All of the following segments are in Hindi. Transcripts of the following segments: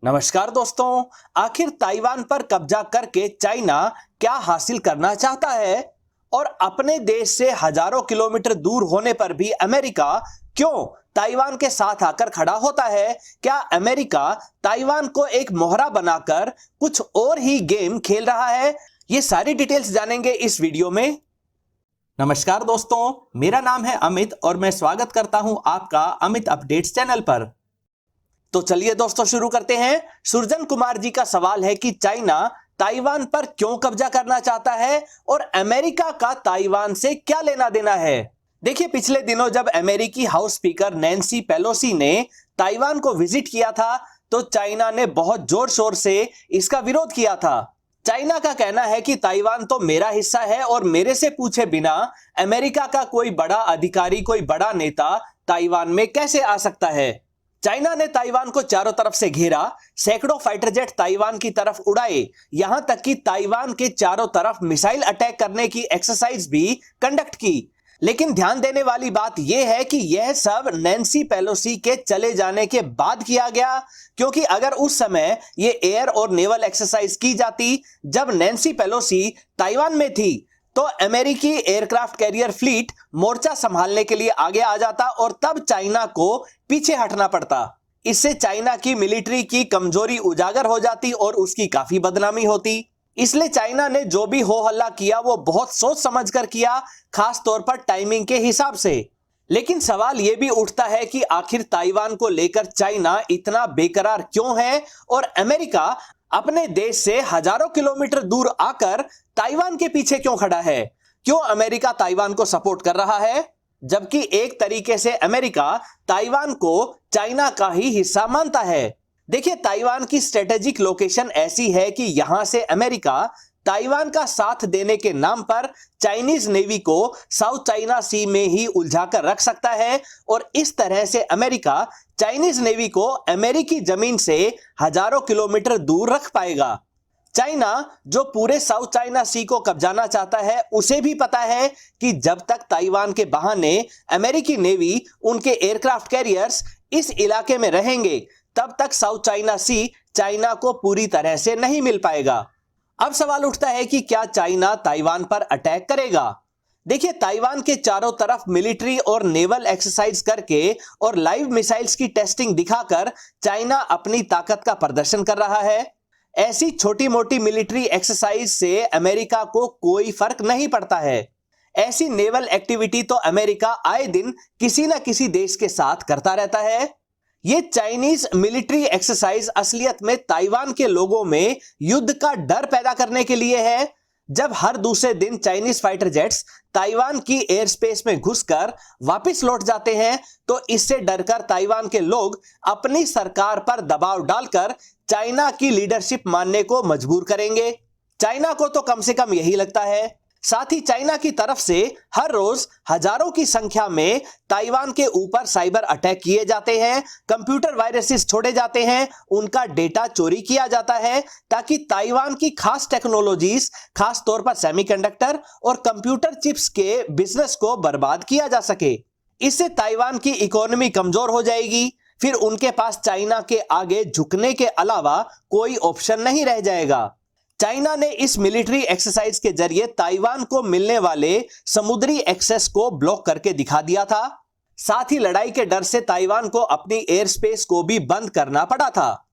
नमस्कार दोस्तों। आखिर ताइवान पर कब्जा करके चाइना क्या हासिल करना चाहता है और अपने देश से हजारों किलोमीटर दूर होने पर भी अमेरिका क्यों ताइवान के साथ आकर खड़ा होता है? क्या अमेरिका ताइवान को एक मोहरा बनाकर कुछ और ही गेम खेल रहा है? ये सारी डिटेल्स जानेंगे इस वीडियो में। नमस्कार दोस्तों, मेरा नाम है अमित और मैं स्वागत करता हूं आपका अमित अपडेट्स चैनल पर। तो चलिए दोस्तों शुरू करते हैं। सुरजन कुमार जी का सवाल है कि चाइना ताइवान पर क्यों कब्जा करना चाहता है और अमेरिका का ताइवान से क्या लेना देना है? देखिए, पिछले दिनों जब अमेरिकी हाउस स्पीकर नैन्सी पेलोसी ने ताइवान को विजिट किया था तो चाइना ने बहुत जोर शोर से इसका विरोध किया था। चाइना का कहना है कि ताइवान तो मेरा हिस्सा है और मेरे से पूछे बिना अमेरिका का कोई बड़ा अधिकारी, कोई बड़ा नेता ताइवान में कैसे आ सकता है। चाइना ने ताइवान को चारों तरफ से घेरा, सैकड़ों फाइटर जेट ताइवान की तरफ उड़ाए, यहां तक कि ताइवान के चारों तरफ मिसाइल अटैक करने की एक्सरसाइज भी कंडक्ट की। लेकिन ध्यान देने वाली बात यह है कि यह सब नैन्सी पेलोसी के चले जाने के बाद किया गया, क्योंकि अगर उस समय यह एयर और नेवल एक्सरसाइज की जाती जब नैन्सी पेलोसी ताइवान में थी तो अमेरिकी एयरक्राफ्ट कैरियर फ्लीट मोर्चा संभालने के लिए आगे आ जाता और तब चाइना को पीछे हटना पड़ता। इससे चाइना की मिलिट्री की कमजोरी उजागर हो जाती और उसकी काफी बदनामी होती। इसलिए चाइना ने जो भी हो हल्ला किया वो बहुत सोच समझ कर किया, खास तौर पर टाइमिंग के हिसाब से। लेकिन सवाल यह भी उठता है कि आखिर ताइवान को लेकर चाइना इतना बेकरार क्यों है और अमेरिका अपने देश से हजारों किलोमीटर दूर आकर ताइवान के पीछे क्यों खड़ा है? क्यों अमेरिका ताइवान को सपोर्ट कर रहा है, जबकि एक तरीके से अमेरिका ताइवान को चाइना का ही हिस्सा मानता है? देखिए, ताइवान की स्ट्रेटेजिक लोकेशन ऐसी है कि यहां से अमेरिका ताइवान का साथ देने के नाम पर चाइनीज नेवी को साउथ चाइना सी में ही उलझाकर रख सकता है और इस तरह से अमेरिका चाइनीज नेवी को अमेरिकी जमीन से हजारों किलोमीटर दूर रख पाएगा। चाइना जो पूरे साउथ चाइना सी को कब्जाना चाहता है, उसे भी पता है कि जब तक ताइवान के बहाने अमेरिकी नेवी, उनके एयरक्राफ्ट कैरियर्स इस इलाके में रहेंगे तब तक साउथ चाइना सी चाइना को पूरी तरह से नहीं मिल पाएगा। अब सवाल उठता है कि क्या चाइना ताइवान पर अटैक करेगा? देखिए, ताइवान के चारों तरफ मिलिट्री और नेवल एक्सरसाइज करके और लाइव मिसाइल्स की टेस्टिंग दिखाकर चाइना अपनी ताकत का प्रदर्शन कर रहा है। ऐसी छोटी मोटी मिलिट्री एक्सरसाइज से अमेरिका को कोई फर्क नहीं पड़ता है। ऐसी नेवल एक्टिविटी तो अमेरिका आए दिन किसी ना किसी देश के साथ करता रहता है। ये चाइनीज मिलिट्री एक्सरसाइज असलियत में ताइवान के लोगों में युद्ध का डर पैदा करने के लिए है। जब हर दूसरे दिन चाइनीज फाइटर जेट्स ताइवान की एयर स्पेस में घुसकर वापस लौट जाते हैं तो इससे डरकर ताइवान के लोग अपनी सरकार पर दबाव डालकर चाइना की लीडरशिप मानने को मजबूर करेंगे। चाइना को तो कम से कम यही लगता है। साथ ही चाइना की तरफ से हर रोज हजारों की संख्या में ताइवान के ऊपर साइबर अटैक किए जाते हैं, कंप्यूटर वायरसेस छोड़े जाते हैं, उनका डेटा चोरी किया जाता है ताकि ताइवान की खास टेक्नोलॉजीज, खास तौर पर सेमीकंडक्टर और कंप्यूटर चिप्स के बिजनेस को बर्बाद किया जा सके। इससे ताइवान की इकोनॉमी कमजोर हो जाएगी। फिर उनके पास चाइना के आगे झुकने के अलावा कोई ऑप्शन नहीं रह जाएगा। चाइना ने इस मिलिट्री एक्सरसाइज के जरिए ताइवान को मिलने वाले समुद्री एक्सेस को ब्लॉक करके दिखा दिया था। साथ ही लड़ाई के डर से ताइवान को अपनी एयर स्पेस को भी बंद करना पड़ा था।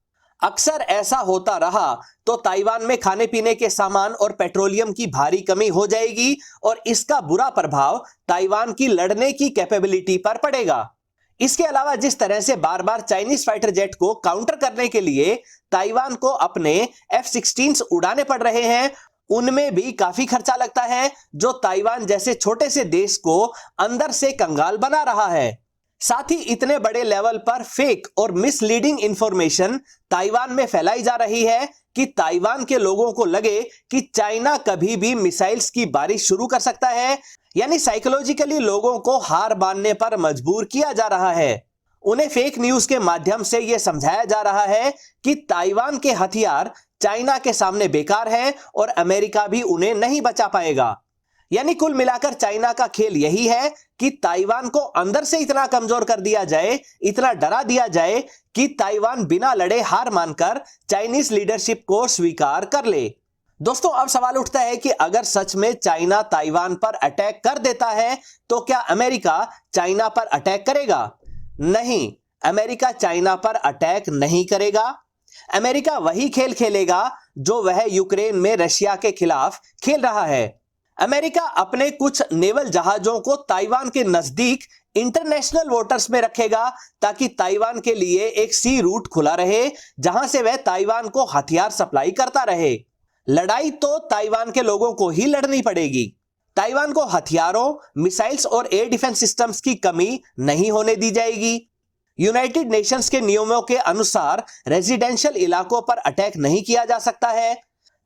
अक्सर ऐसा होता रहा तो ताइवान में खाने पीने के सामान और पेट्रोलियम की भारी कमी हो जाएगी और इसका बुरा प्रभाव ताइवान की लड़ने की कैपेबिलिटी पर पड़ेगा। इसके अलावा जिस तरह से बार बार चाइनीज फाइटर जेट को काउंटर करने के लिए ताइवान को अपने F-16 उड़ाने पड़ रहे हैं, उनमें भी काफी खर्चा लगता है जो ताइवान जैसे छोटे से देश को अंदर से कंगाल बना रहा है। साथ ही इतने बड़े लेवल पर फेक और मिसलीडिंग इंफॉर्मेशन ताइवान में फैलाई जा रही है कि ताइवान के लोगों को लगे कि चाइना कभी भी मिसाइल्स की बारिश शुरू कर सकता है। यानी साइकोलॉजिकली लोगों को हार मानने पर मजबूर किया जा रहा है। उन्हें फेक न्यूज के माध्यम से यह समझाया जा रहा है कि ताइवान के हथियार चाइना के सामने बेकार हैं और अमेरिका भी उन्हें नहीं बचा पाएगा। यानी कुल मिलाकर चाइना का खेल यही है कि ताइवान को अंदर से इतना कमजोर कर दिया जाए, इतना डरा दिया जाए कि ताइवान बिना लड़े हार मानकर चाइनीज लीडरशिप को स्वीकार कर ले। दोस्तों, अब सवाल उठता है कि अगर सच में चाइना ताइवान पर अटैक कर देता है तो क्या अमेरिका चाइना पर अटैक करेगा? नहीं, अमेरिका चाइना पर अटैक नहीं करेगा। अमेरिका वही खेल खेलेगा जो वह यूक्रेन में रशिया के खिलाफ खेल रहा है। अमेरिका अपने कुछ नेवल जहाजों को ताइवान के नजदीक इंटरनेशनल वाटर्स में रखेगा ताकि ताइवान के लिए एक सी रूट खुला रहे जहां से वह ताइवान को हथियार सप्लाई करता रहे। लड़ाई तो ताइवान के लोगों को ही लड़नी पड़ेगी। ताइवान को हथियारों, मिसाइल्स और एयर डिफेंस सिस्टम्स की कमी नहीं होने दी जाएगी। यूनाइटेड नेशंस के नियमों के अनुसार रेजिडेंशियल इलाकों पर अटैक नहीं किया जा सकता है।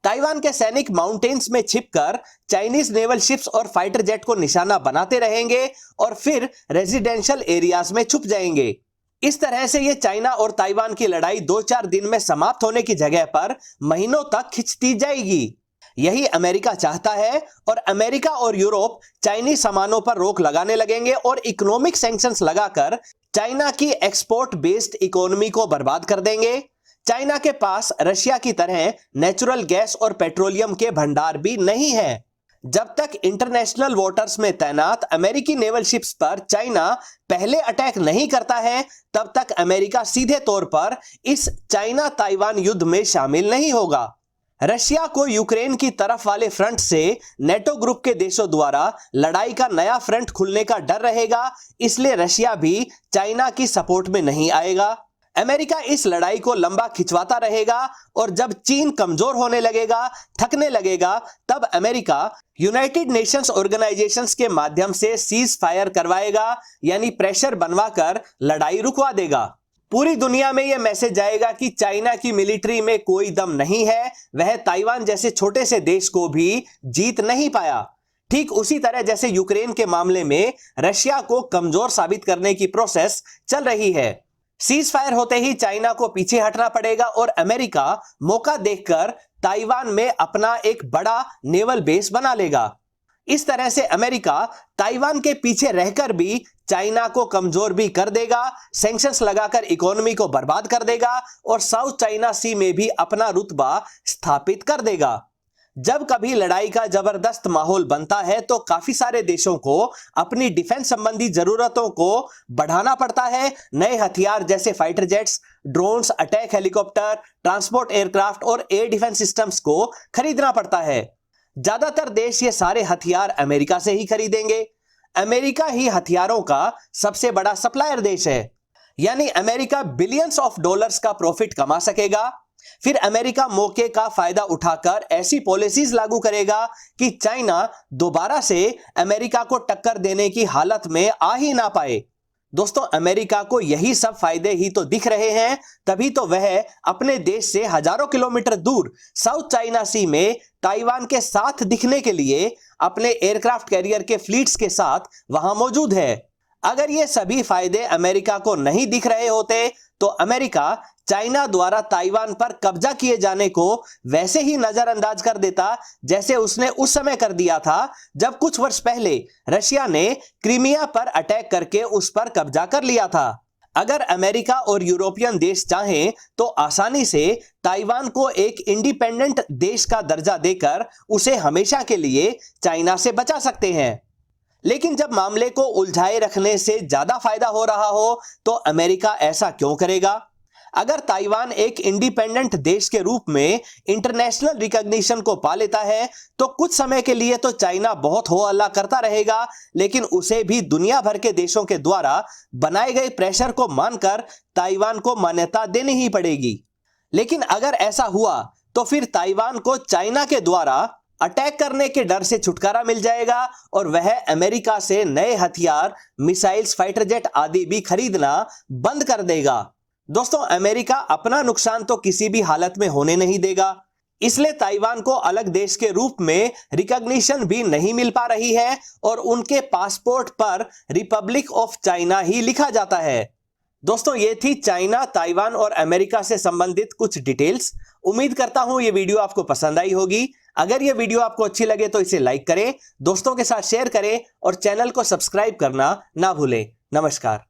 ताइवान के सैनिक माउंटेन्स में छिपकर चाइनीज नेवल शिप्स और फाइटर जेट को निशाना बनाते रहेंगे और फिर रेजिडेंशियल एरियाज में छुप जाएंगे। इस तरह से ये चाइना और ताइवान की लड़ाई 2-4 दिन में समाप्त होने की जगह पर महीनों तक खिंचती जाएगी। यही अमेरिका चाहता है और अमेरिका और यूरोप चाइनीज सामानों पर रोक लगाने लगेंगे और इकोनॉमिक सैंक्शंस लगाकर चाइना की एक्सपोर्ट बेस्ड इकोनॉमी को बर्बाद कर देंगे। चाइना के पास रशिया की तरह नेचुरल गैस और पेट्रोलियम के भंडार भी नहीं है। जब तक इंटरनेशनल वाटर्स में तैनात अमेरिकी नेवल शिप्स पर चाइना पहले अटैक नहीं करता है, तब तक अमेरिका सीधे तौर पर इस चाइना ताइवान युद्ध में शामिल नहीं होगा। रशिया को यूक्रेन की तरफ वाले फ्रंट से नेटो ग्रुप के देशों द्वारा लड़ाई का नया फ्रंट खुलने का डर रहेगा, इसलिए रशिया भी चाइना की सपोर्ट में नहीं आएगा। अमेरिका इस लड़ाई को लंबा खिंचवाता रहेगा और जब चीन कमजोर होने लगेगा, थकने लगेगा, तब अमेरिका यूनाइटेड नेशंस ऑर्गेनाइजेशंस के माध्यम से सीज फायर करवाएगा, यानी प्रेशर बनवाकर लड़ाई रुकवा देगा। पूरी दुनिया में यह मैसेज जाएगा कि चाइना की मिलिट्री में कोई दम नहीं है, वह ताइवान जैसे छोटे से देश को भी जीत नहीं पाया। ठीक उसी तरह जैसे यूक्रेन के मामले में रशिया को कमजोर साबित करने की प्रोसेस चल रही है। सीज फायर होते ही चाइना को पीछे हटना पड़ेगा और अमेरिका मौका देखकर ताइवान में अपना एक बड़ा नेवल बेस बना लेगा। इस तरह से अमेरिका ताइवान के पीछे रहकर भी चाइना को कमजोर भी कर देगा, सैंक्शंस लगाकर इकोनॉमी को बर्बाद कर देगा और साउथ चाइना सी में भी अपना रुतबा स्थापित कर देगा। जब कभी लड़ाई का जबरदस्त माहौल बनता है तो काफी सारे देशों को अपनी डिफेंस संबंधी जरूरतों को बढ़ाना पड़ता है। नए हथियार जैसे fighter jets, drones, attack helicopter, transport aircraft और एयर डिफेंस सिस्टम्स को खरीदना पड़ता है। ज्यादातर देश ये सारे हथियार अमेरिका से ही खरीदेंगे। अमेरिका ही हथियारों का सबसे बड़ा सप्लायर देश है, यानी अमेरिका बिलियंस ऑफ डॉलर्स का प्रॉफिट कमा सकेगा। फिर अमेरिका मौके का फायदा उठाकर ऐसी पॉलिसीज लागू करेगा कि चाइना दोबारा से अमेरिका को टक्कर देने की हालत में आ ही ना पाए। दोस्तों, अमेरिका को यही सब फायदे ही तो दिख रहे हैं, तभी तो वह अपने देश से हजारों किलोमीटर दूर साउथ चाइना सी में ताइवान के साथ दिखने के लिए अपने एयरक्राफ्ट कैरियर के फ्लीट्स के साथ वहां मौजूद है। अगर ये सभी फायदे अमेरिका को नहीं दिख रहे होते तो अमेरिका चाइना द्वारा ताइवान पर कब्जा किए जाने को वैसे ही नजरअंदाज कर देता जैसे उसने उस समय कर दिया था जब कुछ वर्ष पहले रशिया ने क्रीमिया पर अटैक करके उस पर कब्जा कर लिया था। अगर अमेरिका और यूरोपियन देश चाहें तो आसानी से ताइवान को एक इंडिपेंडेंट देश का दर्जा देकर उसे हमेशा के लिए चाइना से बचा सकते हैं। लेकिन जब मामले को उलझाए रखने से ज्यादा फायदा हो रहा हो तो अमेरिका ऐसा क्यों करेगा? अगर ताइवान एक इंडिपेंडेंट देश के रूप में इंटरनेशनल रिकॉग्निशन को पा लेता है तो कुछ समय के लिए तो चाइना बहुत हो हल्ला करता रहेगा, लेकिन उसे भी दुनिया भर के देशों के द्वारा बनाए गए प्रेशर को मानकर ताइवान को मान्यता देनी ही पड़ेगी। लेकिन अगर ऐसा हुआ तो फिर ताइवान को चाइना के द्वारा अटैक करने के डर से छुटकारा मिल जाएगा और वह अमेरिका से नए हथियार, मिसाइल्स, फाइटर जेट आदि भी खरीदना बंद कर देगा। दोस्तों, अमेरिका अपना नुकसान तो किसी भी हालत में होने नहीं देगा, इसलिए ताइवान को अलग देश के रूप में रिकॉग्निशन भी नहीं मिल पा रही है और उनके पासपोर्ट पर रिपब्लिक ऑफ चाइना ही लिखा जाता है। दोस्तों, ये थी चाइना, ताइवान और अमेरिका से संबंधित कुछ डिटेल्स। उम्मीद करता हूं ये वीडियो आपको पसंद आई होगी। अगर यह वीडियो आपको अच्छी लगे तो इसे लाइक करें, दोस्तों के साथ शेयर करें और चैनल को सब्सक्राइब करना ना भूलें। नमस्कार।